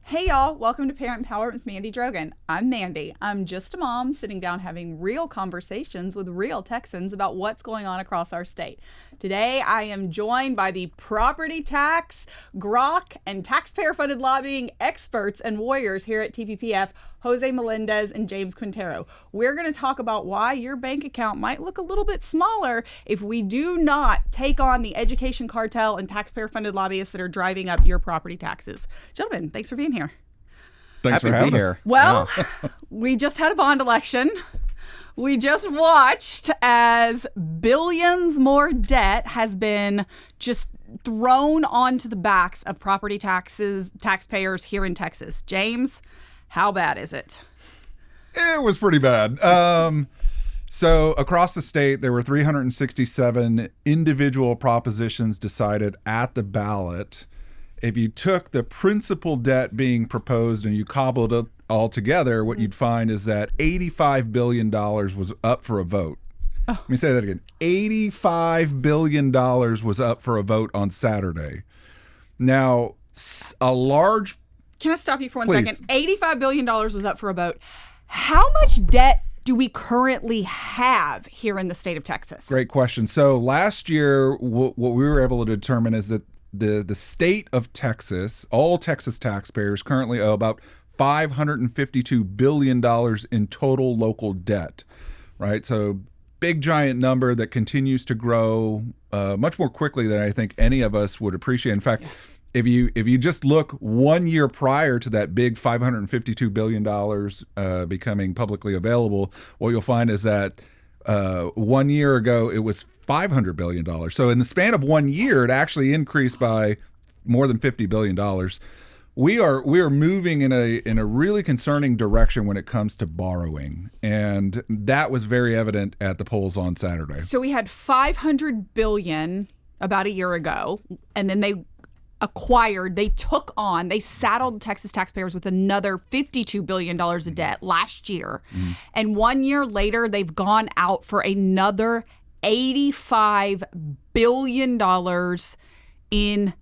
Hey y'all, welcome to Parent Empowerment with Mandy Drogin. I'm Mandy. I'm just a mom sitting down having real conversations with real Texans about what's going on across our state. Today I am joined by the property tax, grok, and taxpayer-funded lobbying experts and warriors here at TPPF, Jose Melendez and James Quintero. We're going to talk about why your bank account might look a little bit smaller if we do not take on the education cartel and taxpayer-funded lobbyists that are driving up your property taxes. Gentlemen, thanks for being here. Thanks for having us. Well, we just had a bond election. We just watched as billions more debt has been just thrown onto the backs of property taxpayers here in Texas. James, how bad is it? It was pretty bad. So across the state, there were 367 individual propositions decided at the ballot. If you took the principal debt being proposed and you cobbled it all together, what you'd find is that $85 billion was up for a vote. Oh. Let me say that again. $85 billion was up for a vote on Saturday. Now, a large... Can I stop you for one second? $85 billion was up for a vote. How much debt do we currently have here in the state of Texas? Great question. So last year, what we were able to determine is that the state of Texas, all Texas taxpayers currently owe about $552 billion in total local debt, right? So big, giant number that continues to grow much more quickly than I think any of us would appreciate. In fact, if you just look 1 year prior to that big $552 billion becoming publicly available, what you'll find is that 1 year ago, it was $500 billion. So in the span of 1 year, it actually increased by more than $50 billion. We are moving in a really concerning direction when it comes to borrowing. And that was very evident at the polls on Saturday. So we had $500 billion about a year ago, and then they saddled Texas taxpayers with another $52 billion of debt last year. And 1 year later, they've gone out for another $85 billion in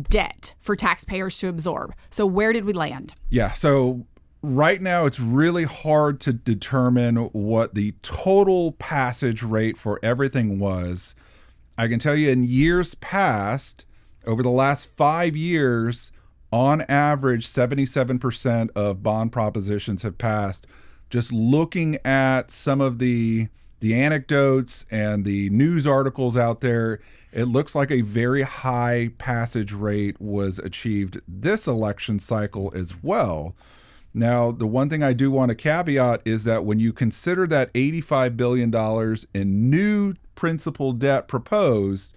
debt for taxpayers to absorb. So where did we land? Yeah, so right now it's really hard to determine what the total passage rate for everything was. I can tell you in years past, over the last 5 years, on average, 77% of bond propositions have passed. Just looking at some of the anecdotes and the news articles out there, it looks like a very high passage rate was achieved this election cycle as well. Now, the one thing I do want to caveat is that when you consider that $85 billion in new principal debt proposed,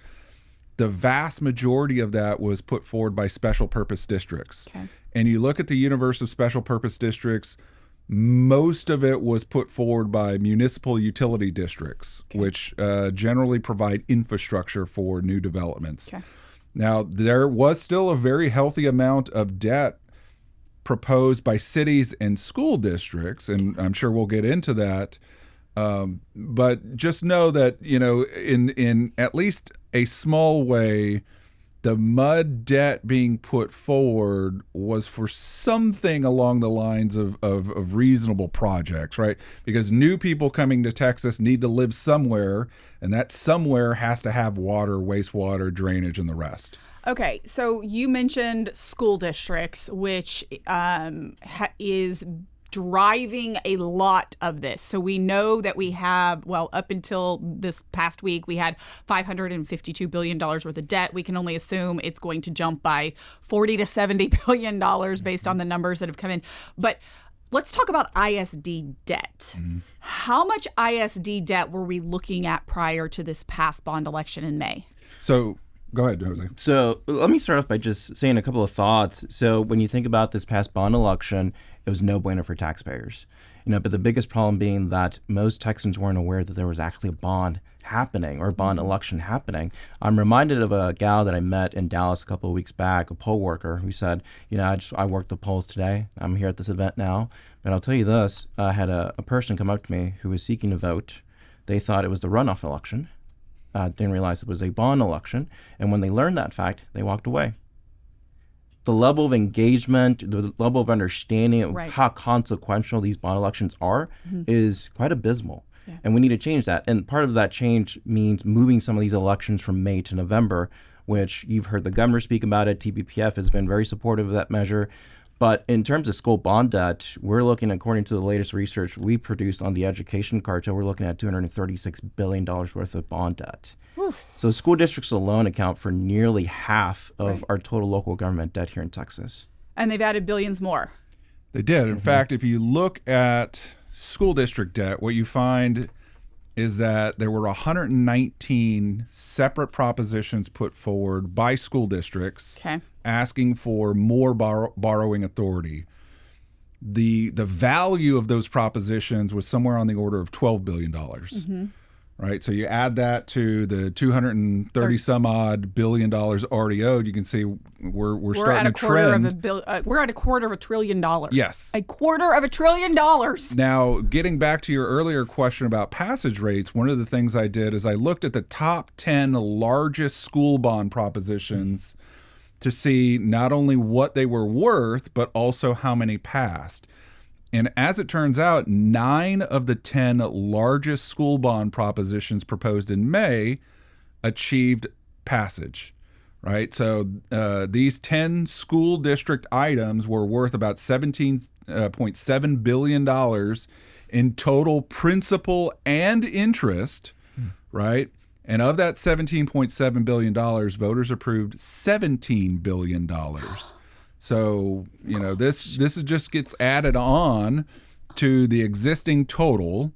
the vast majority of that was put forward by special purpose districts. Okay. And you look at the universe of special purpose districts, most of it was put forward by municipal utility districts, okay, which generally provide infrastructure for new developments. Okay. Now, there was still a very healthy amount of debt proposed by cities and school districts, and I'm sure we'll get into that. But just know that, in at least a small way, the MUD debt being put forward was for something along the lines of reasonable projects, right? Because new people coming to Texas need to live somewhere, and that somewhere has to have water, wastewater, drainage, and the rest. Okay, so you mentioned school districts, which is driving a lot of this. So we know that we have, up until this past week, we had $552 billion worth of debt. We can only assume it's going to jump by $40 to $70 billion based on the numbers that have come in. But let's talk about ISD debt. Mm-hmm. How much ISD debt were we looking at prior to this past bond election in May? So go ahead, Jose. So let me start off by just saying a couple of thoughts. So when you think about this past bond election, it was no bueno for taxpayers. But the biggest problem being that most Texans weren't aware that there was actually a bond happening or a bond election happening. I'm reminded of a gal that I met in Dallas a couple of weeks back, a poll worker who said, I worked the polls today. I'm here at this event now. But I'll tell you this, I had a person come up to me who was seeking to vote. They thought it was the runoff election. didn't realize it was a bond election. And when they learned that fact, they walked away. The level of engagement, the level of understanding of how consequential these bond elections are is quite abysmal. Yeah. And we need to change that. And part of that change means moving some of these elections from May to November, which you've heard the governor speak about it. TPPF has been very supportive of that measure. But in terms of school bond debt, we're looking, according to the latest research we produced on the education cartel, we're looking at $236 billion worth of bond debt. Oof. So school districts alone account for nearly half of our total local government debt here in Texas. And they've added billions more. They did. In fact, if you look at school district debt, what you find is that there were 119 separate propositions put forward by school districts asking for more borrowing authority. The value of those propositions was somewhere on the order of $12 billion. Right, so you add that to the 230 some odd billion dollars already owed. You can see we're starting a trend. We're at $250 billion. Yes, $250 billion. Now, getting back to your earlier question about passage rates, one of the things I did is I looked at the top 10 largest school bond propositions to see not only what they were worth, but also how many passed. And as it turns out, 9 of the 10 largest school bond propositions proposed in May achieved passage, right? So these 10 school district items were worth about $17.7 billion in total principal and interest, right? And of that $17.7 billion, voters approved $17 billion. So, you know, this just gets added on to the existing total.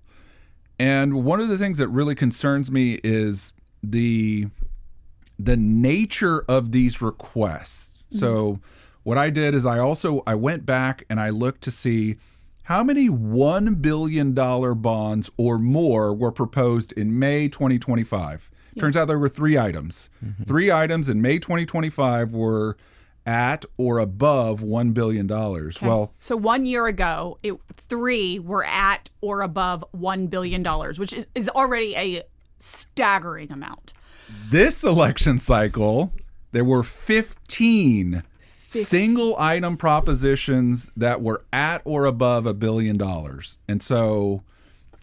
And one of the things that really concerns me is the nature of these requests. So what I did is I went back and I looked to see how many $1 billion bonds or more were proposed in May 2025. Turns out there were 3 items. 3 items in May 2025 were at or above $1 billion. Well, so 1 year ago, 3 were at or above $1 billion, which is already a staggering amount. This election cycle, there were 15 single item propositions that were at or above $1 billion. And so,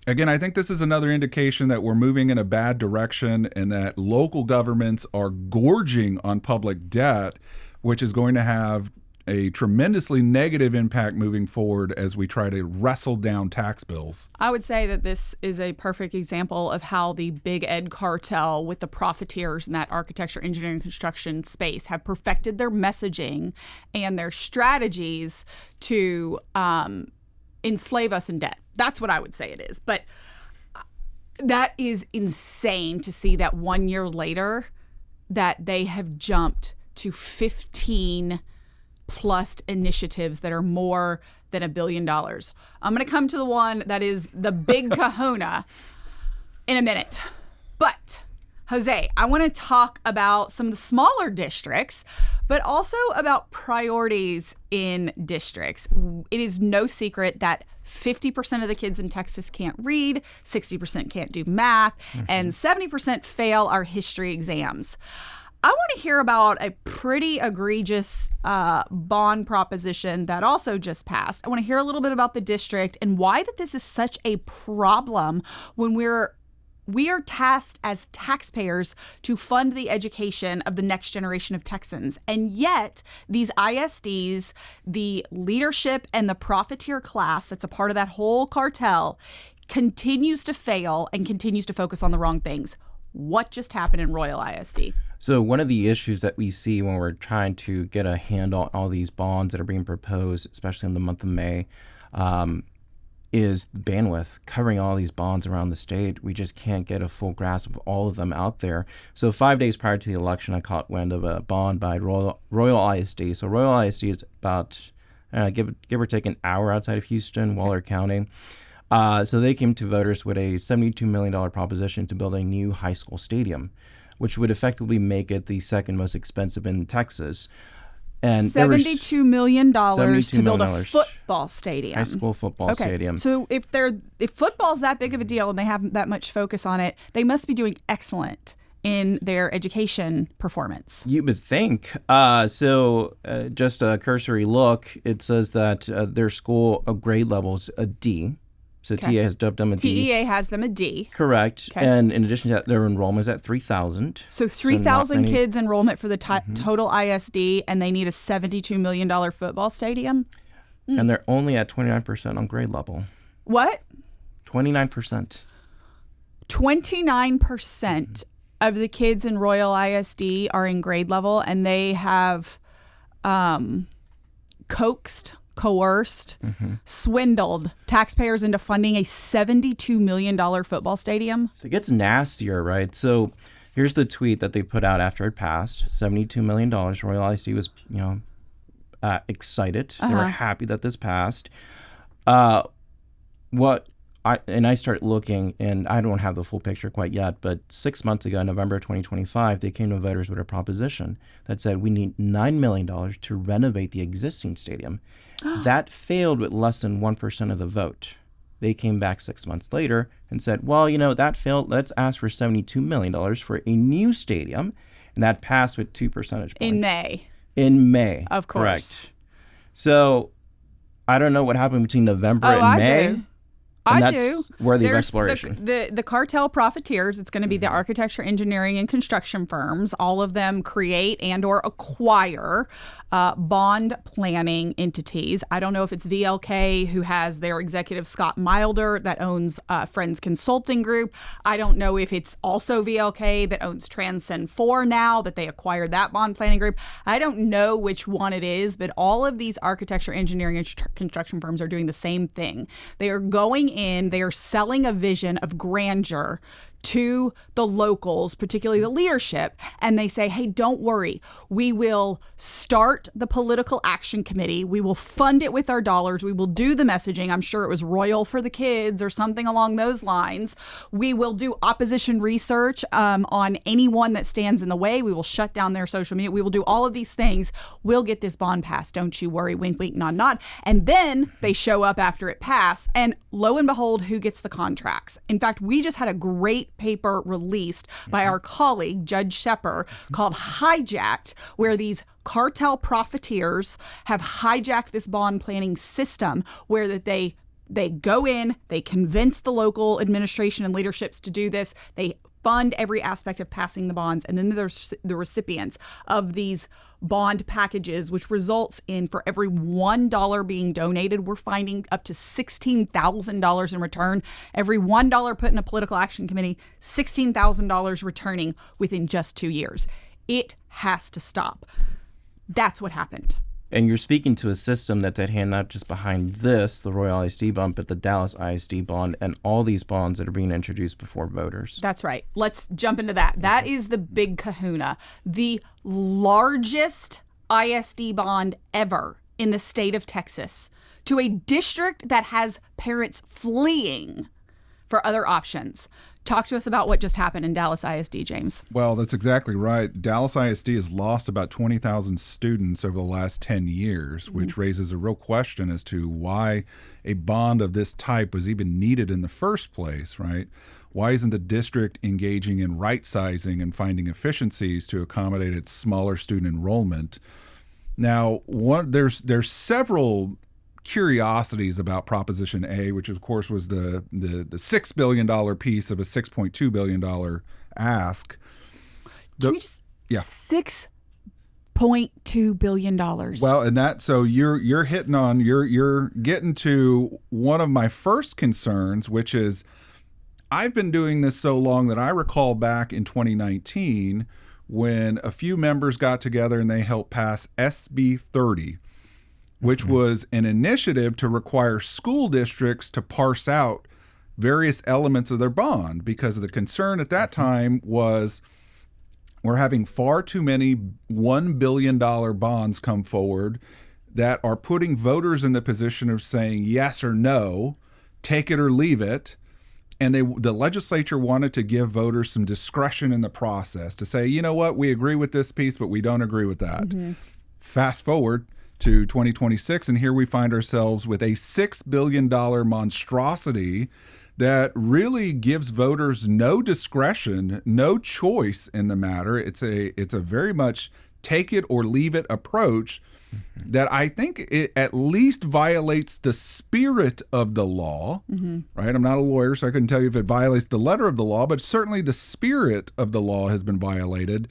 again, I think this is another indication that we're moving in a bad direction and that local governments are gorging on public debt, which is going to have a tremendously negative impact moving forward as we try to wrestle down tax bills. I would say that this is a perfect example of how the big ed cartel with the profiteers in that architecture, engineering, construction space have perfected their messaging and their strategies to enslave us in debt. That's what I would say it is. But that is insane to see that 1 year later that they have jumped to 15 plus initiatives that are more than $1 billion. I'm going to come to the one that is the big kahuna in a minute. But Jose, I want to talk about some of the smaller districts, but also about priorities in districts. It is no secret that 50% of the kids in Texas can't read, 60% can't do math, and 70% fail our history exams. I want to hear about a pretty egregious bond proposition that also just passed. I want to hear a little bit about the district and why that this is such a problem when we are tasked as taxpayers to fund the education of the next generation of Texans. And yet these ISDs, the leadership and the profiteer class that's a part of that whole cartel continues to fail and continues to focus on the wrong things. What just happened in Royal ISD? So one of the issues that we see when we're trying to get a handle on all these bonds that are being proposed, especially in the month of May, is the bandwidth covering all these bonds around the state. We just can't get a full grasp of all of them out there. So 5 days prior to the election, I caught wind of a bond by Royal ISD. So Royal ISD is about, give or take an hour outside of Houston, Waller County. So they came to voters with a $72 million proposition to build a new high school stadium, which would effectively make it the second most expensive in Texas. And $72 million to build a football stadium. High school football stadium. So if football's that big of a deal and they have that much focus on it, they must be doing excellent in their education performance? You would think. Just a cursory look, it says that their school grade level is a D. So TEA has dubbed them a D. TEA has them a D. Correct. Okay. And in addition to that, their enrollment is at 3,000. So 3,000 kids enrollment for the total ISD, and they need a $72 million football stadium? And they're only at 29% on grade level. What? 29%. 29% of the kids in Royal ISD are in grade level, and they have coerced, swindled taxpayers into funding a $72 million football stadium. So it gets nastier, right? So here's the tweet that they put out after it passed. $72 million. Royal ISD was, excited. They were happy that this passed. I started looking, and I don't have the full picture quite yet, but 6 months ago, November 2025, they came to voters with a proposition that said we need $9 million to renovate the existing stadium. That failed with less than 1% of the vote. They came back 6 months later and said, well, that failed. Let's ask for $72 million for a new stadium. And that passed with 2 percentage points. In May. Of course. Correct. So I don't know what happened between November and May. Do. And I that's do. worthy of There's exploration. The cartel profiteers, it's going to be the architecture, engineering, and construction firms. All of them create and or acquire bond planning entities. I don't know if it's VLK, who has their executive Scott Milder that owns Friends Consulting Group. I don't know if it's also VLK that owns Transcend 4 now, that they acquired that bond planning group. I don't know which one it is, but all of these architecture, engineering, and construction firms are doing the same thing. They are going in, they are selling a vision of grandeur to the locals, particularly the leadership, and they say, hey, don't worry. We will start the political action committee. We will fund it with our dollars. We will do the messaging. I'm sure it was Royal for the Kids or something along those lines. We will do opposition research on anyone that stands in the way. We will shut down their social media. We will do all of these things. We'll get this bond passed. Don't you worry. Wink, wink, nod, nod. And then they show up after it passed, and lo and behold, who gets the contracts? In fact, we just had a great paper released by our colleague, Judge Shepard, called Hijacked, where these cartel profiteers have hijacked this bond planning system where that they go in, they convince the local administration and leaderships to do this, they fund every aspect of passing the bonds, and then there's the recipients of these bond packages, which results in, for every $1 being donated, we're finding up to $16,000 in return. Every $1 put in a political action committee, $16,000 returning within just 2 years. It has to stop. That's what happened. And you're speaking to a system that's at hand not just behind this, the Royal ISD bond, but the Dallas ISD bond and all these bonds that are being introduced before voters. That's right. Let's jump into that. That is the big kahuna. The largest ISD bond ever in the state of Texas, to a district that has parents fleeing for other options. Talk to us about what just happened in Dallas ISD, James. Well, that's exactly right. Dallas ISD has lost about 20,000 students over the last 10 years, which raises a real question as to why a bond of this type was even needed in the first place, right? Why isn't the district engaging in right-sizing and finding efficiencies to accommodate its smaller student enrollment? Now, there's several curiosities about Proposition A, which of course was the $6 billion piece of a $6.2 billion ask. Can we just $6.2 billion. Well, and that, so you're hitting on, you're getting to one of my first concerns, which is I've been doing this so long that I recall back in 2019 when a few members got together and they helped pass SB 30, which was an initiative to require school districts to parse out various elements of their bond, because of the concern at that time was we're having far too many $1 billion bonds come forward that are putting voters in the position of saying yes or no, take it or leave it. And the legislature wanted to give voters some discretion in the process to say, you know what, we agree with this piece, but we don't agree with that. Fast forward to 2026, and here we find ourselves with a $6 billion monstrosity that really gives voters no discretion, no choice in the matter. It's a very much take it or leave it approach that I think it at least violates the spirit of the law, right? I'm not a lawyer, so I couldn't tell you if it violates the letter of the law, but certainly the spirit of the law has been violated.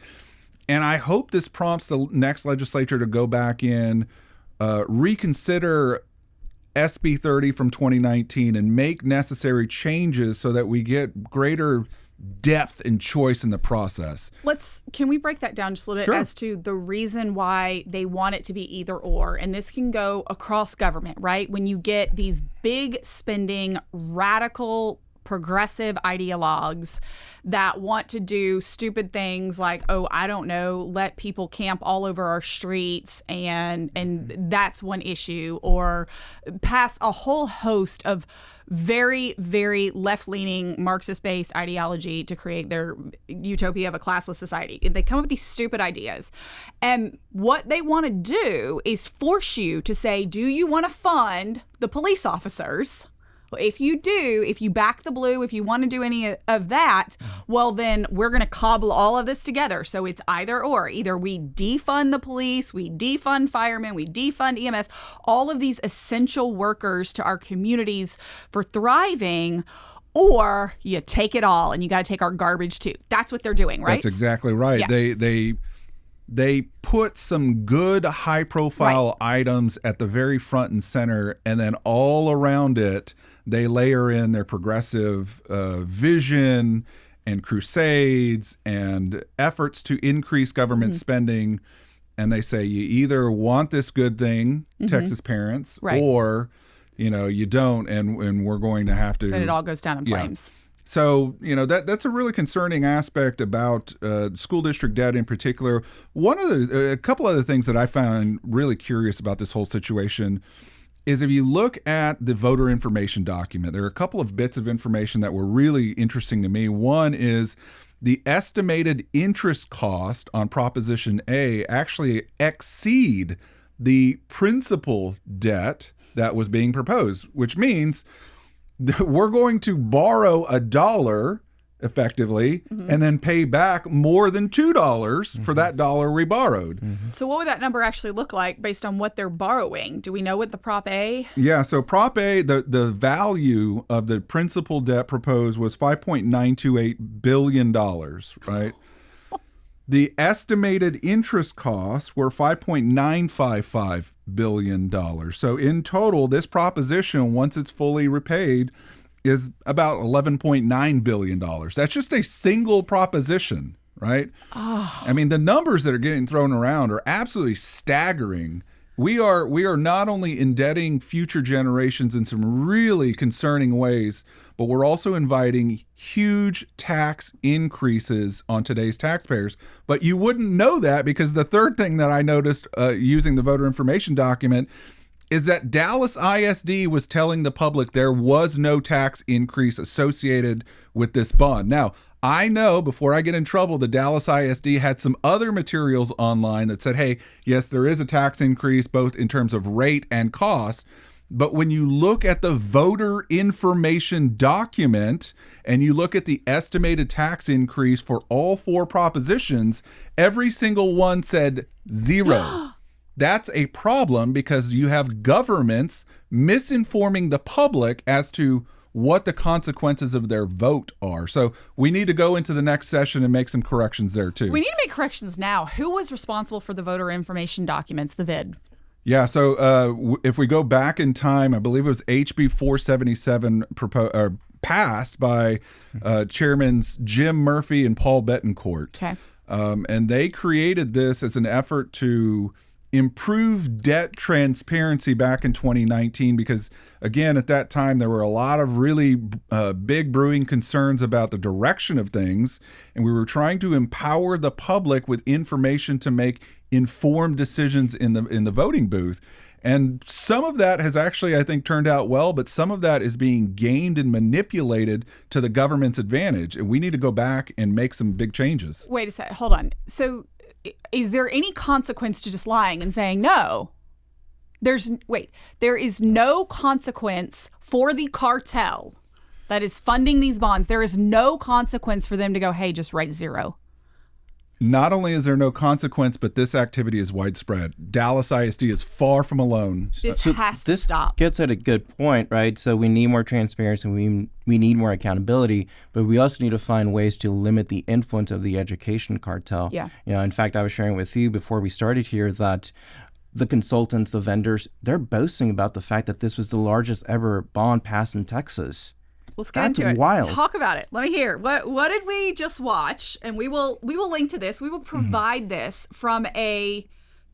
And I hope this prompts the next legislature to go back in, reconsider SB 30 from 2019 and make necessary changes so that we get greater depth and choice in the process. Can we break that down just a little bit as to the reason why they want it to be either or? And this can go across government, right? When you get these big spending, radical, progressive ideologues that want to do stupid things like, oh, I don't know, let people camp all over our streets and that's one issue, or pass a whole host of very, very left-leaning Marxist-based ideology to create their utopia of a classless society. They come up with these stupid ideas. And what they want to do is force you to say, do you want to fund the police officers? Well, if you do, if you back the blue, if you want to do any of that, well, then we're going to cobble all of this together. So it's either or. Either we defund the police, we defund firemen, we defund EMS, all of these essential workers to our communities for thriving, or you take it all and you got to take our garbage too. That's what they're doing, right? That's exactly right. Yeah. They put some good high-profile items at the very front and center, and then all around it, they layer in their progressive vision and crusades and efforts to increase government spending. And they say you either want this good thing, Texas parents, or you don't, and we're going to have to. But it all goes down in flames. So, that's a really concerning aspect about school district debt in particular. A couple other things that I found really curious about this whole situation is if you look at the voter information document, there are a couple of bits of information that were really interesting to me. One is the estimated interest cost on Proposition A actually exceed the principal debt that was being proposed, which means we're going to borrow $1 effectively and then pay back more than $2 for that dollar we borrowed. So what would that number actually look like based on what they're borrowing? Do we know what the Prop A? Yeah, so Prop A, the value of the principal debt proposed was $5.928 billion, right? The estimated interest costs were $5.955 billion. So in total, this proposition, once it's fully repaid, is about $11.9 billion. That's just a single proposition, right? I mean, the numbers that are getting thrown around are absolutely staggering. We are not only indebting future generations in some really concerning ways, but we're also inviting huge tax increases on today's taxpayers. But you wouldn't know that because the third thing that I noticed using the voter information document is that Dallas ISD was telling the public there was no tax increase associated with this bond. Now, I know before I get in trouble, the Dallas ISD had some other materials online that said, hey, yes, there is a tax increase both in terms of rate and cost. But when you look at the voter information document and you look at the estimated tax increase for all four propositions, every single one said zero. That's a problem because you have governments misinforming the public as to what the consequences of their vote are. So we need to go into the next session and make some corrections there too. We need to make corrections now. Who was responsible for the voter information documents, the VID? Yeah, so if we go back in time, I believe it was HB 477 passed by Chairmen Jim Murphy and Paul Betancourt. Okay. And they created this as an effort to improve debt transparency back in 2019 because, again, at that time, there were a lot of really big brewing concerns about the direction of things, and we were trying to empower the public with information to make informed decisions in the voting booth. And some of that has actually, I think, turned out well, but some of that is being gamed and manipulated to the government's advantage, and we need to go back and make some big changes. Wait a second. Hold on. So is there any consequence to just lying and saying no? There is no consequence for the cartel that is funding these bonds. There is no consequence for them to go, hey, just write zero. Not only is there no consequence, but this activity is widespread. Dallas ISD is far from alone. This has to stop. Gets at a good point, right? So we need more transparency, we need more accountability, but we also need to find ways to limit the influence of the education cartel. Yeah. In fact, I was sharing with you before we started here that the consultants, the vendors, they're boasting about the fact that this was the largest ever bond passed in Texas. Let's get into it. Wild. Talk about it. Let me hear. What did we just watch? And we will link to this. We will provide this from a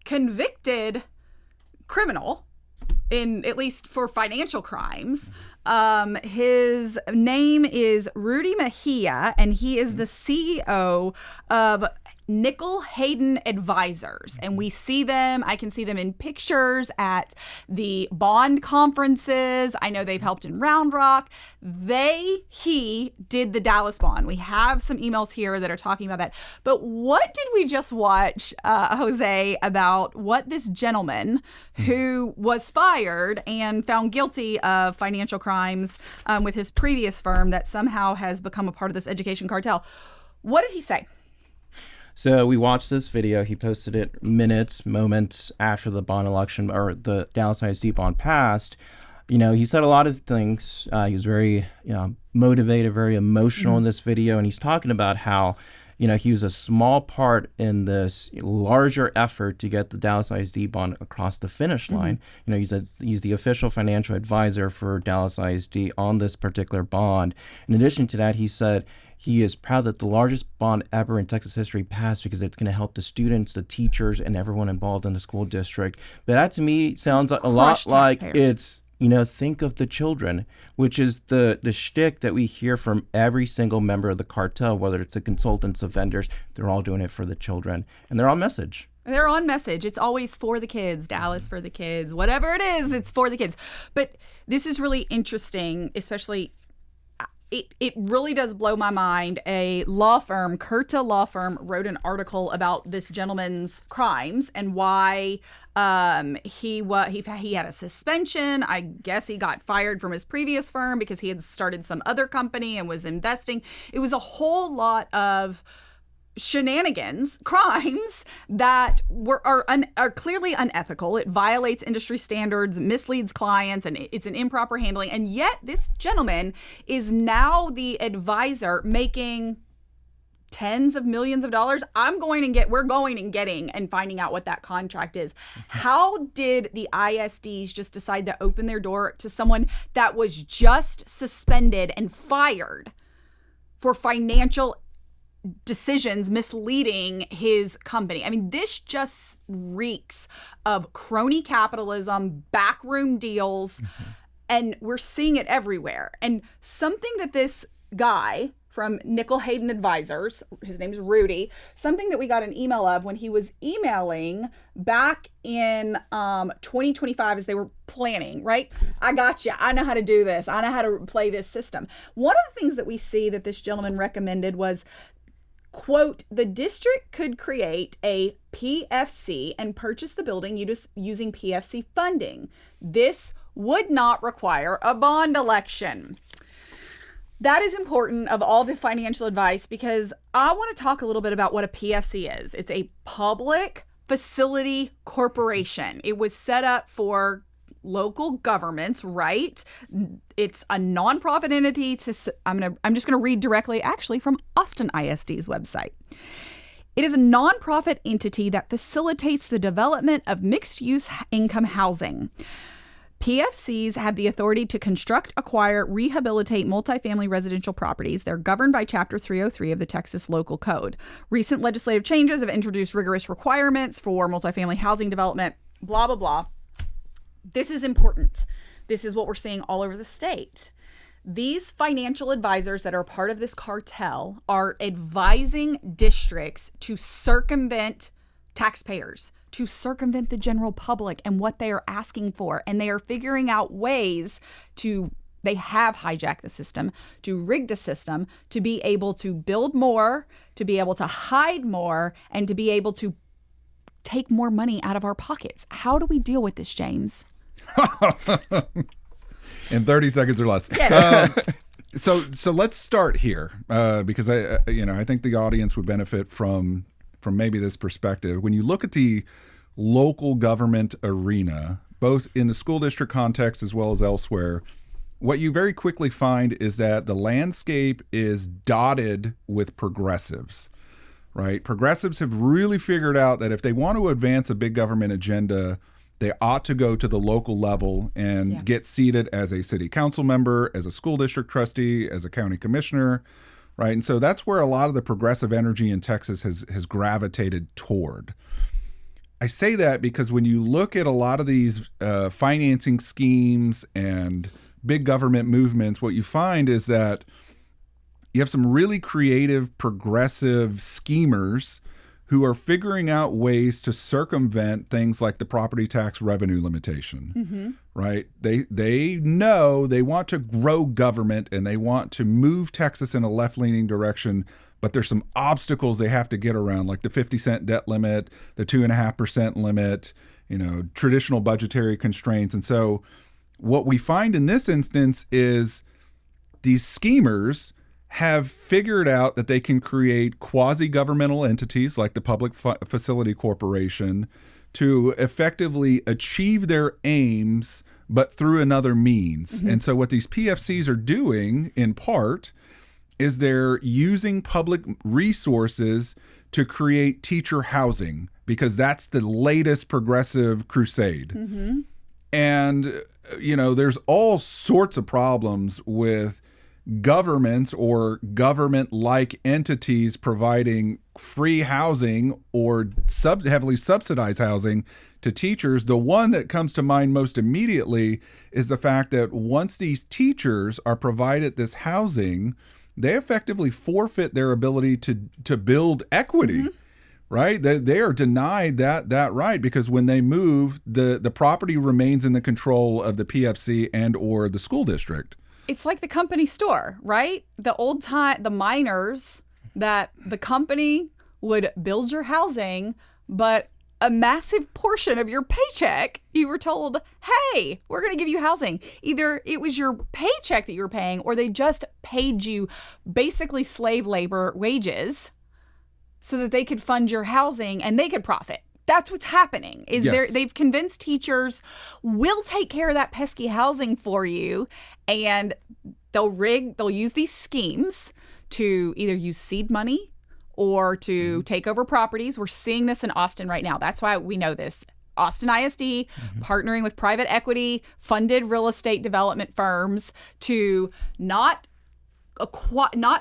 convicted criminal, in at least for financial crimes. His name is Rudy Mejia, and he is the CEO of Nickel Hayden Advisors, and we see them. I can see them in pictures at the bond conferences. I know they've helped in Round Rock. He did the Dallas bond. We have some emails here that are talking about that. But what did we just watch, Jose, about what this gentleman who was fired and found guilty of financial crimes with his previous firm that somehow has become a part of this education cartel? What did he say? So we watched this video. He posted it moments after the bond election or the Dallas ISD bond passed. He said a lot of things. He was very motivated, very emotional in this video. And he's talking about how, he was a small part in this larger effort to get the Dallas ISD bond across the finish line. He's the official financial advisor for Dallas ISD on this particular bond. In addition to that, he said he is proud that the largest bond ever in Texas history passed because it's going to help the students, the teachers, and everyone involved in the school district. But that to me sounds a lot like it's, think of the children, which is the shtick that we hear from every single member of the cartel, whether it's the consultants, the vendors, they're all doing it for the children. And they're on message. They're on message. It's always for the kids, Dallas for the kids, whatever it is, it's for the kids. But this is really interesting, especially it really does blow my mind. A law firm, cartel law firm, wrote an article about this gentleman's crimes and why he had a suspension. I guess he got fired from his previous firm because he had started some other company and was investing. It was a whole lot of shenanigans, crimes that are clearly unethical. It violates industry standards, misleads clients, and it's an improper handling. And yet this gentleman is now the advisor making tens of millions of dollars. We're going and getting and finding out what that contract is. How did the ISDs just decide to open their door to someone that was just suspended and fired for financial decisions misleading his company? I mean, this just reeks of crony capitalism, backroom deals, and we're seeing it everywhere. And something that this guy from Nickel Hayden Advisors, his name's Rudy, something that we got an email of when he was emailing back in 2025 as they were planning, right? I got you. I know how to do this. I know how to play this system. One of the things that we see that this gentleman recommended was, quote, the district could create a PFC and purchase the building using PFC funding. This would not require a bond election. That is important of all the financial advice because I want to talk a little bit about what a PFC is. It's a public facility corporation. It was set up for local governments, right? It's a nonprofit entity. I'm just going to read directly, actually, from Austin ISD's website. It is a nonprofit entity that facilitates the development of mixed-use income housing. PFCs have the authority to construct, acquire, rehabilitate multifamily residential properties. They're governed by Chapter 303 of the Texas Local Code. Recent legislative changes have introduced rigorous requirements for multifamily housing development, blah, blah, blah. This is important. This is what we're seeing all over the state. These financial advisors that are part of this cartel are advising districts to circumvent taxpayers, to circumvent the general public and what they are asking for. And they are figuring out ways they have hijacked the system, to rig the system, to be able to build more, to be able to hide more, and to be able to take more money out of our pockets. How do we deal with this, James? In 30 seconds or less. Yes. So let's start here because I think the audience would benefit from maybe this perspective. When you look at the local government arena, both in the school district context as well as elsewhere, what you very quickly find is that the landscape is dotted with progressives, right? Progressives have really figured out that if they want to advance a big government agenda, they ought to go to the local level and get seated as a city council member, as a school district trustee, as a county commissioner, right? And so that's where a lot of the progressive energy in Texas has gravitated toward. I say that because when you look at a lot of these financing schemes and big government movements, what you find is that you have some really creative, progressive schemers who are figuring out ways to circumvent things like the property tax revenue limitation, right? They know they want to grow government and they want to move Texas in a left-leaning direction, but there's some obstacles they have to get around, like the 50-cent debt limit, the 2.5% limit, traditional budgetary constraints. And so what we find in this instance is these schemers have figured out that they can create quasi-governmental entities like the Public Facility Corporation to effectively achieve their aims, but through another means. And so what these PFCs are doing, in part, is they're using public resources to create teacher housing, because that's the latest progressive crusade. And, there's all sorts of problems with governments or government-like entities providing free housing or heavily subsidized housing to teachers. The one that comes to mind most immediately is the fact that once these teachers are provided this housing, they effectively forfeit their ability to build equity. Right? They are denied that right, because when they move, the property remains in the control of the PFC and or the school district. It's like the company store, right? The miners, that the company would build your housing, but a massive portion of your paycheck, you were told, hey, we're going to give you housing. Either it was your paycheck that you were paying, or they just paid you basically slave labor wages so that they could fund your housing and they could profit. That's what's happening. They've convinced teachers, we'll take care of that pesky housing for you, and they'll use these schemes to either use seed money or to take over properties. We're seeing this in Austin right now. That's why we know this. Austin ISD partnering with private equity funded real estate development firms to not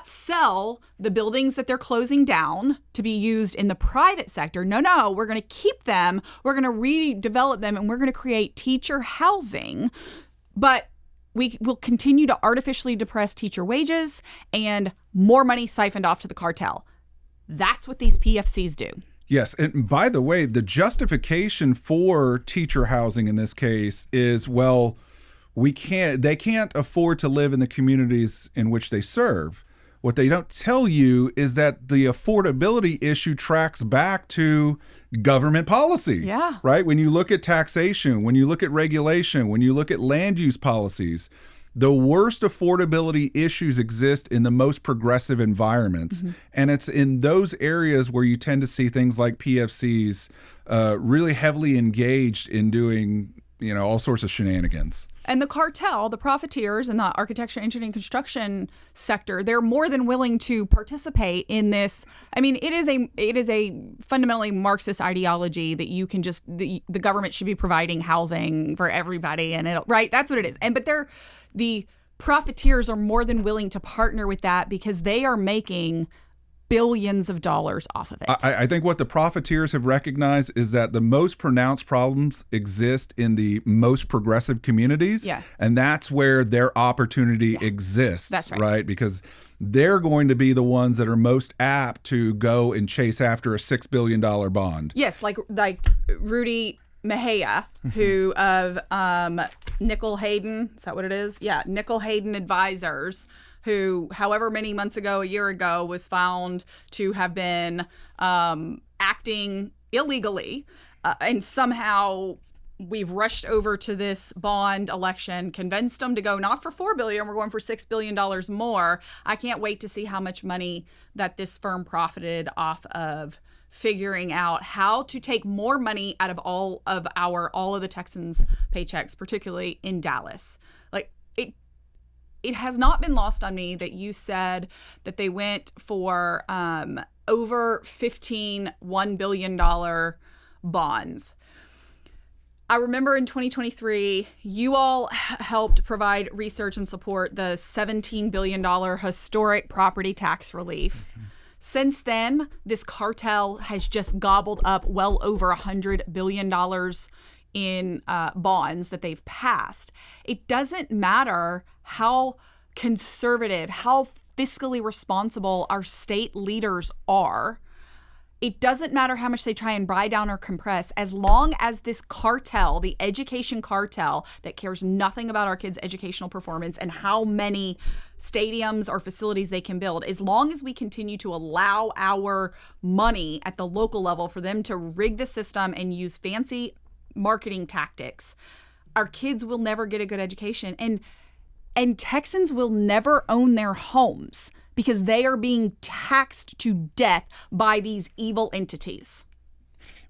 sell the buildings that they're closing down to be used in the private sector. No, we're going to keep them. We're going to redevelop them, and we're going to create teacher housing. But we will continue to artificially depress teacher wages and more money siphoned off to the cartel. That's what these PFCs do. Yes. And by the way, the justification for teacher housing in this case is, well, they can't afford to live in the communities in which they serve. What they don't tell you is that the affordability issue tracks back to government policy. Yeah. Right? When you look at taxation, when you look at regulation, when you look at land use policies, the worst affordability issues exist in the most progressive environments. And it's in those areas where you tend to see things like PFCs really heavily engaged in doing, all sorts of shenanigans. And the cartel, the profiteers in the architecture, engineering, construction sector, they're more than willing to participate in this. I mean, it is a fundamentally Marxist ideology that you can just the government should be providing housing for everybody, and right, that's what it is. But the profiteers are more than willing to partner with that because they are making billions of dollars off of it. I think what the profiteers have recognized is that the most pronounced problems exist in the most progressive communities. Yeah. And that's where their opportunity exists. That's right. Right? Because they're going to be the ones that are most apt to go and chase after a $6 billion bond. Yes, like Rudy Mejia, who of Nickel Hayden, is that what it is? Yeah, Nickel Hayden Advisors, who, however many months ago, a year ago, was found to have been acting illegally and somehow we've rushed over to this bond election, convinced them to go not for $4 billion, we're going for $6 billion more. I can't wait to see how much money that this firm profited off of figuring out how to take more money out of all of the Texans' paychecks, particularly in Dallas. Like, it has not been lost on me that you said that they went for over 15 $1 billion bonds. I remember in 2023, you all helped provide research and support the $17 billion historic property tax relief. Mm-hmm. Since then, this cartel has just gobbled up well over $100 billion in bonds that they've passed. It doesn't matter how conservative, how fiscally responsible our state leaders are. It doesn't matter how much they try and buy down or compress, as long as this cartel, the education cartel that cares nothing about our kids' educational performance and how many stadiums or facilities they can build, as long as we continue to allow our money at the local level for them to rig the system and use fancy marketing tactics, our kids will never get a good education. And Texans will never own their homes because they are being taxed to death by these evil entities.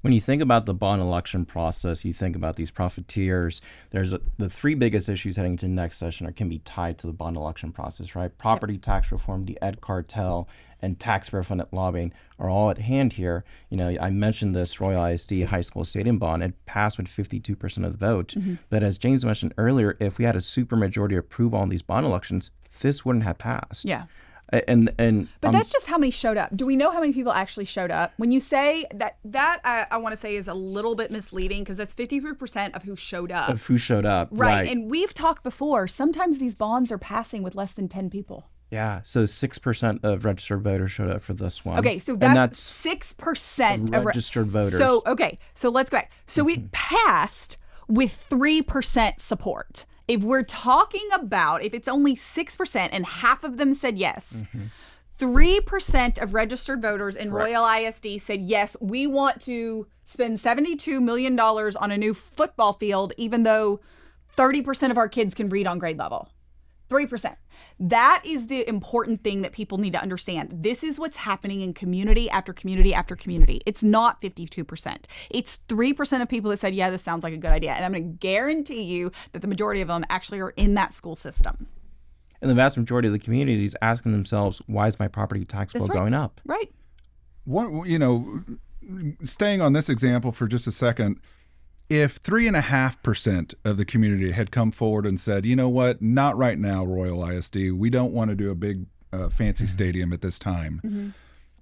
When you think about the bond election process, you think about these profiteers. The three biggest issues heading into next session can be tied to the bond election process, right? Property tax reform, the ed cartel, and taxpayer-funded lobbying are all at hand here. You know, I mentioned this Royal ISD high school stadium bond. It passed with 52% of the vote. Mm-hmm. But as James mentioned earlier, if we had a supermajority approval on these bond elections, this wouldn't have passed. Yeah. But that's just how many showed up. Do we know how many people actually showed up? When you say that I want to say is a little bit misleading because that's 53% of who showed up. Of who showed up. Right. And we've talked before, sometimes these bonds are passing with less than 10 people. Yeah. So 6% of registered voters showed up for this one. Okay. So that's 6% of registered voters. So, okay. So let's go back. So it passed with 3% support. If we're talking about, if it's only 6% and half of them said yes, 3% of registered voters in Correct. Royal ISD said, yes, we want to spend $72 million on a new football field, even though 30% of our kids can read on grade level. 3%. That is the important thing that people need to understand. This is what's happening in community after community after community. It's not 52%. It's 3% of people that said, yeah, this sounds like a good idea. And I'm going to guarantee you that the majority of them actually are in that school system. And the vast majority of the community is asking themselves, why is my property tax bill going up? Right. What, you know, staying on this example for just a second, if 3.5% of the community had come forward and said, you know what, not right now, Royal ISD, we don't want to do a big fancy stadium at this time.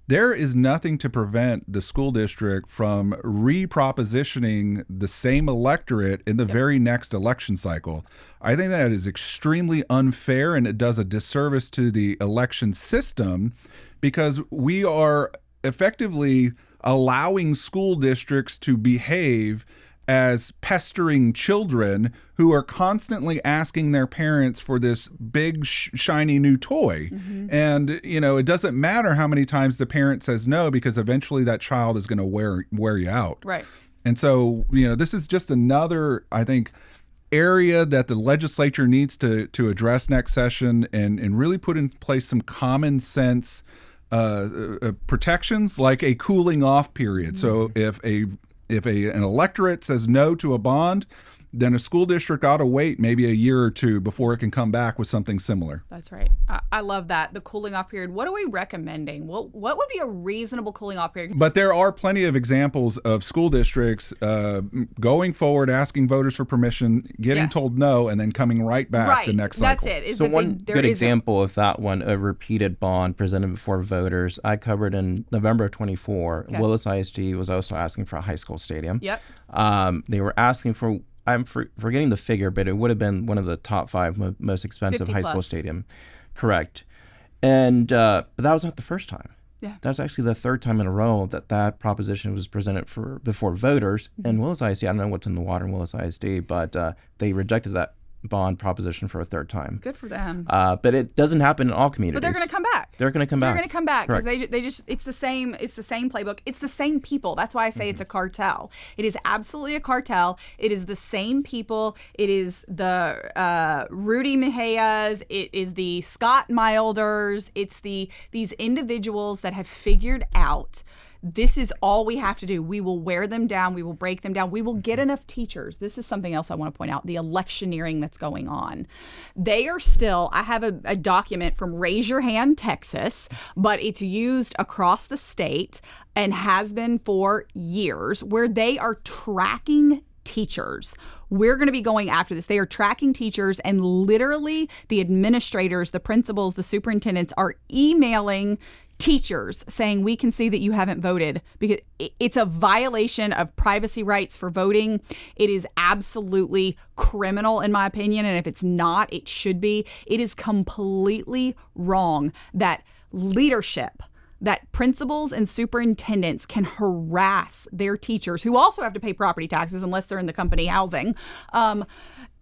There is nothing to prevent the school district from repropositioning the same electorate in the very next election cycle. I think that is extremely unfair, and it does a disservice to the election system because we are effectively allowing school districts to behave as pestering children who are constantly asking their parents for this big, shiny new toy. And, you know, it doesn't matter how many times the parent says no, because eventually that child is going to wear you out. Right. And so, you know, this is just another, I think, area that the legislature needs to address next session and really put in place some common sense protections, like a cooling off period. So if an electorate says no to a bond, then a school district ought to wait maybe a year or two before it can come back with something similar. That's right. I love that. The cooling off period. What are we recommending? What would be a reasonable cooling off period? But there are plenty of examples of school districts going forward, asking voters for permission, getting told no, and then coming right back the next cycle. That's it. So one good example of that one, a repeated bond presented before voters, I covered in November of 24. Okay. Willis ISD was also asking for a high school stadium. Yep. They were asking for, I'm forgetting the figure, but it would have been one of the top 5 most expensive high school stadium. Correct. And but that was not the first time. Yeah. That was actually the third time in a row that proposition was presented before voters. And Willis ISD, I don't know what's in the water in Willis ISD, but they rejected that bond proposition for a third time. Good for them. But it doesn't happen in all communities. But they're going to come back. They're going to come back. They're going to come back because Correct. they just it's the same playbook. It's the same people. That's why I say it's a cartel. It is absolutely a cartel. It is the same people. It is the Rudy Mejias. It is the Scott Milders. It's these individuals that have figured out this is all we have to do. We will wear them down. We will break them down. We will get enough teachers. This is something else I want to point out, the electioneering that's going on. They are still, I have a document from Raise Your Hand, Texas, but it's used across the state and has been for years, where they are tracking teachers. We're going to be going after this. They are tracking teachers, and literally the administrators, the principals, the superintendents are emailing teachers saying, we can see that you haven't voted, because it's a violation of privacy rights for voting. It is absolutely criminal, in my opinion. And if it's not, it should be. It is completely wrong that leadership, that principals and superintendents can harass their teachers, who also have to pay property taxes unless they're in the company housing.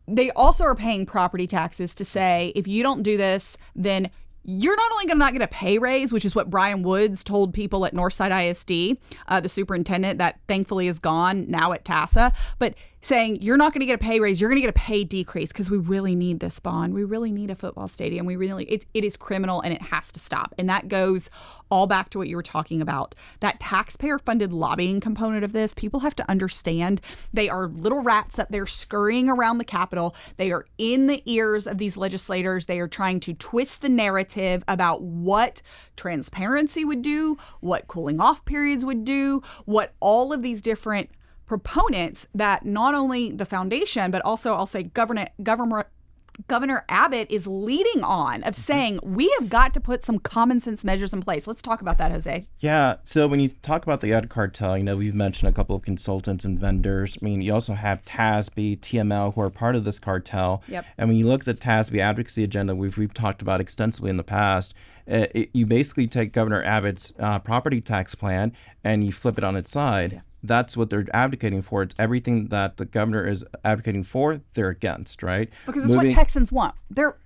They also are paying property taxes to say, if you don't do this, then you're not only going to not get a pay raise, which is what Brian Woods told people at Northside ISD, the superintendent that thankfully is gone now at TASA, but saying you're not going to get a pay raise, you're going to get a pay decrease because we really need this bond. We really need a football stadium. It is criminal, and it has to stop. And that goes all back to what you were talking about. That taxpayer-funded lobbying component of this, people have to understand they are little rats up there scurrying around the Capitol. They are in the ears of these legislators. They are trying to twist the narrative about what transparency would do, what cooling off periods would do, what all of these different proponents that not only the foundation, but also I'll say Governor Abbott is leading on, of saying we have got to put some common sense measures in place. Let's talk about that, Jose. Yeah. So when you talk about the ed cartel, we've mentioned a couple of consultants and vendors. You also have TASB, TML, who are part of this cartel. Yep. And when you look at the TASB advocacy agenda, we've talked about extensively in the past, you basically take Governor Abbott's property tax plan and you flip it on its side. Yeah. That's what they're advocating for. It's everything that the governor is advocating for, they're against, right? Because it's what Texans want. They're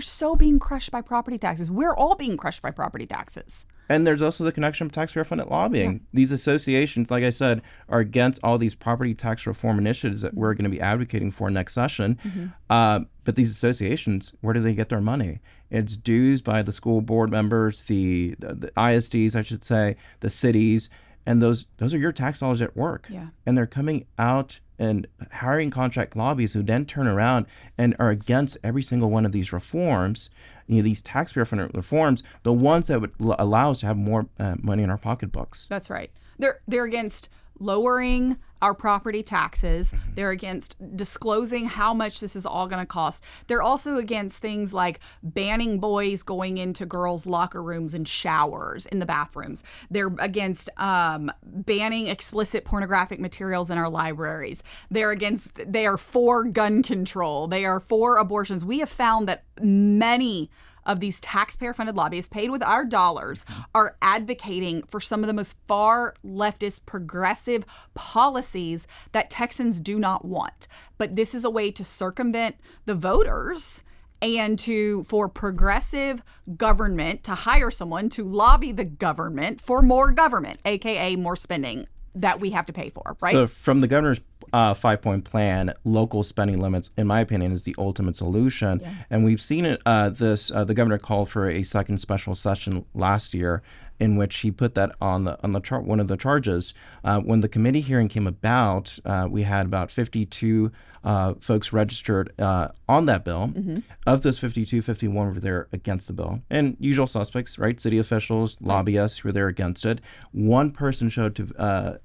so being crushed by property taxes. We're all being crushed by property taxes. And there's also the connection of taxpayer-funded lobbying. Yeah. These associations, like I said, are against all these property tax reform initiatives that we're going to be advocating for next session. Mm-hmm. But these associations, where do they get their money? It's dues by the school board members, the ISDs, I should say, the cities. And those are your tax dollars at work. Yeah. And they're coming out and hiring contract lobbyists who then turn around and are against every single one of these reforms, these taxpayer-funded reforms, the ones that would allow us to have more money in our pocketbooks. That's right. They're against lowering our property taxes. They're against disclosing how much this is all going to cost. They're also against things like banning boys going into girls' locker rooms and showers in the bathrooms. They're against banning explicit pornographic materials in our libraries. They are for gun control. They are for abortions. We have found that many of these taxpayer-funded lobbyists paid with our dollars are advocating for some of the most far leftist progressive policies that Texans do not want. But this is a way to circumvent the voters and for progressive government to hire someone to lobby the government for more government, aka more spending that we have to pay for, right? So from the governor's 5-point plan, local spending limits, in my opinion, is the ultimate solution. Yeah. And we've seen it. The governor called for a second special session last year, in which he put that on the chart, one of the charges. When the committee hearing came about, we had about 52 folks registered on that bill. Mm-hmm. Of those 52, 51 were there against the bill. And usual suspects, right? City officials, lobbyists who were there against it. One person showed to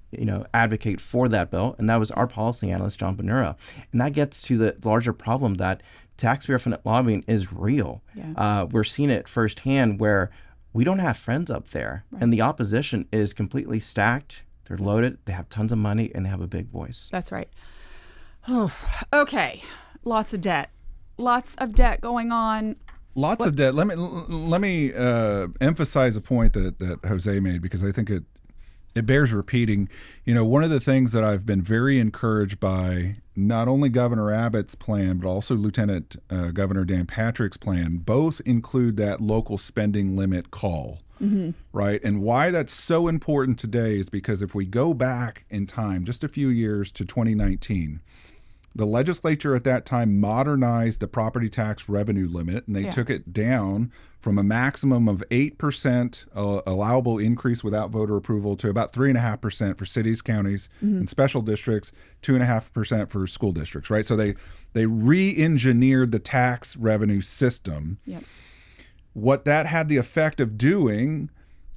advocate for that bill, and that was our policy analyst, John Bonura. And that gets to the larger problem that taxpayer-funded lobbying is real. Yeah. We're seeing it firsthand where we don't have friends up there, right. And the opposition is completely stacked. They're loaded. They have tons of money, and they have a big voice. That's right. Oh, okay. Lots of debt going on. Lots of debt. Let me emphasize a point that Jose made, because I think It bears repeating. One of the things that I've been very encouraged by, not only Governor Abbott's plan, but also Lieutenant Governor Dan Patrick's plan, both include that local spending limit call, right? And why that's so important today is because if we go back in time, just a few years to 2019, the legislature at that time modernized the property tax revenue limit, and they took it down from a maximum of 8% allowable increase without voter approval to about 3.5% for cities, counties, and special districts, 2.5% for school districts, right? So they re-engineered the tax revenue system. Yep. What that had the effect of doing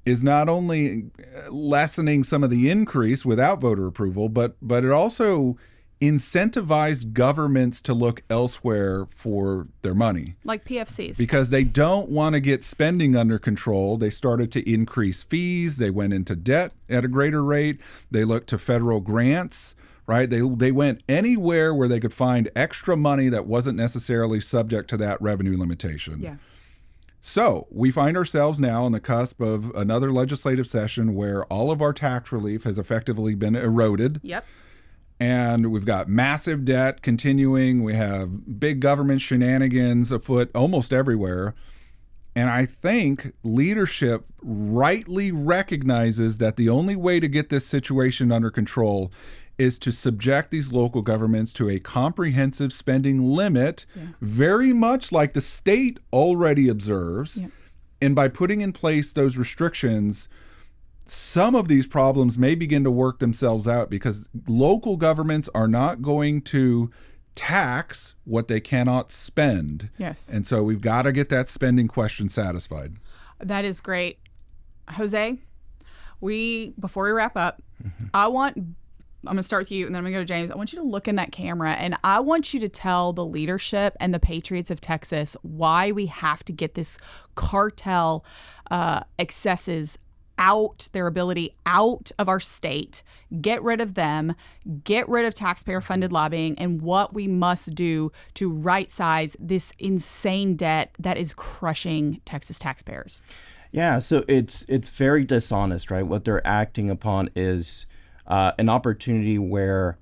is not only lessening some of the increase without voter approval, but it also incentivize governments to look elsewhere for their money. Like PFCs. Because they don't want to get spending under control. They started to increase fees. They went into debt at a greater rate. They looked to federal grants, right? They went anywhere where they could find extra money that wasn't necessarily subject to that revenue limitation. Yeah. So we find ourselves now on the cusp of another legislative session where all of our tax relief has effectively been eroded. Yep. And we've got massive debt continuing. We have big government shenanigans afoot almost everywhere. And I think leadership rightly recognizes that the only way to get this situation under control is to subject these local governments to a comprehensive spending limit, very much like the state already observes. Yeah. And by putting in place those restrictions, some of these problems may begin to work themselves out because local governments are not going to tax what they cannot spend. Yes. And so we've got to get that spending question satisfied. That is great. Jose, before we wrap up, I'm going to start with you and then I'm going to go to James. I want you to look in that camera and I want you to tell the leadership and the patriots of Texas why we have to get this cartel excesses out, their ability out of our state, get rid of them, get rid of taxpayer-funded lobbying, and what we must do to right-size this insane debt that is crushing Texas taxpayers. Yeah, so it's very dishonest, right? What they're acting upon is an opportunity where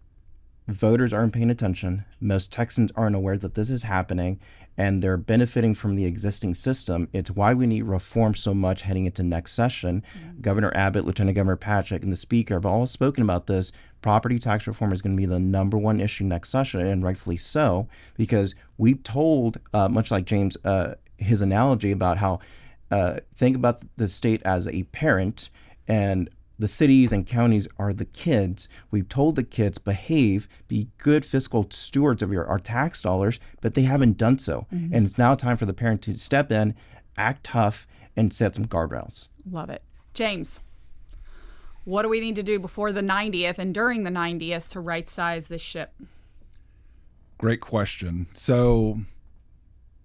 voters aren't paying attention. Most Texans aren't aware that this is happening, and they're benefiting from the existing system. It's why we need reform so much heading into next session. Governor Abbott, Lieutenant Governor Patrick, and the Speaker have all spoken about this. Property tax reform is going to be the number one issue next session, and rightfully so, because we've told, much like James, his analogy about how think about the state as a parent, and the cities and counties are the kids. We've told the kids, behave, be good fiscal stewards of our tax dollars, but they haven't done so. And it's now time for the parent to step in, act tough, and set some guardrails. Love it. James, what do we need to do before the 90th and during the 90th to right-size this ship? Great question. So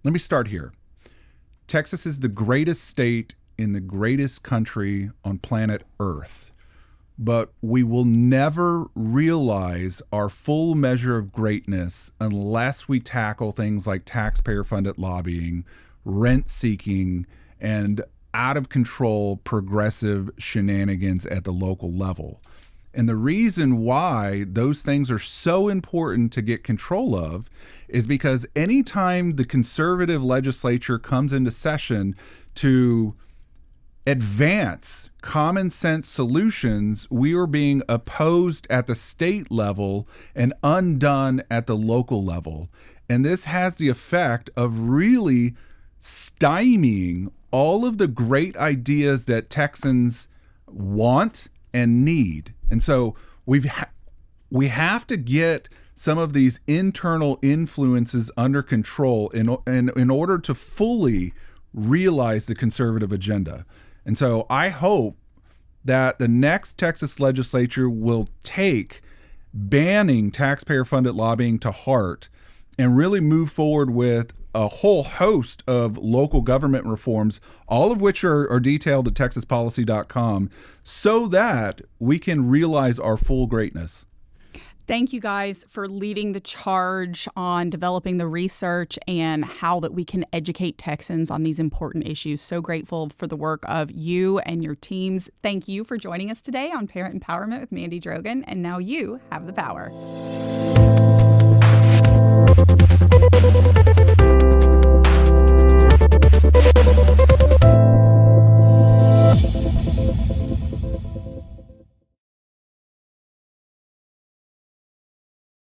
let me start here. Texas is the greatest state in the greatest country on planet Earth, but we will never realize our full measure of greatness unless we tackle things like taxpayer-funded lobbying, rent-seeking, and out-of-control progressive shenanigans at the local level. And the reason why those things are so important to get control of is because anytime the conservative legislature comes into session to advance common sense solutions, we are being opposed at the state level and undone at the local level. And this has the effect of really stymieing all of the great ideas that Texans want and need. And so we have to get some of these internal influences under control in order to fully realize the conservative agenda. And so I hope that the next Texas legislature will take banning taxpayer-funded lobbying to heart and really move forward with a whole host of local government reforms, all of which are detailed at texaspolicy.com, so that we can realize our full greatness. Thank you guys for leading the charge on developing the research and how that we can educate Texans on these important issues. So grateful for the work of you and your teams. Thank you for joining us today on Parent Empowerment with Mandy Drogin. And now you have the power.